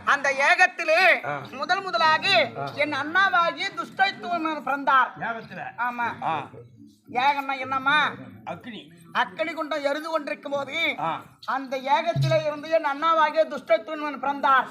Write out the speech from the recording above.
அந்த ஏகத்திலே முதலாக என் அண்ணாவாகி துஷ்டைத்துவன் பிறந்தார். ஆமா, ஏகன்னா என்னம்மா? அக்கினி குண்டம் எரிந்து கொண்டிருக்கும் போது அந்த ஏகத்திலே இருந்து என் அண்ணாவாகிய துஷ்டத்துவன் பிறந்தார்.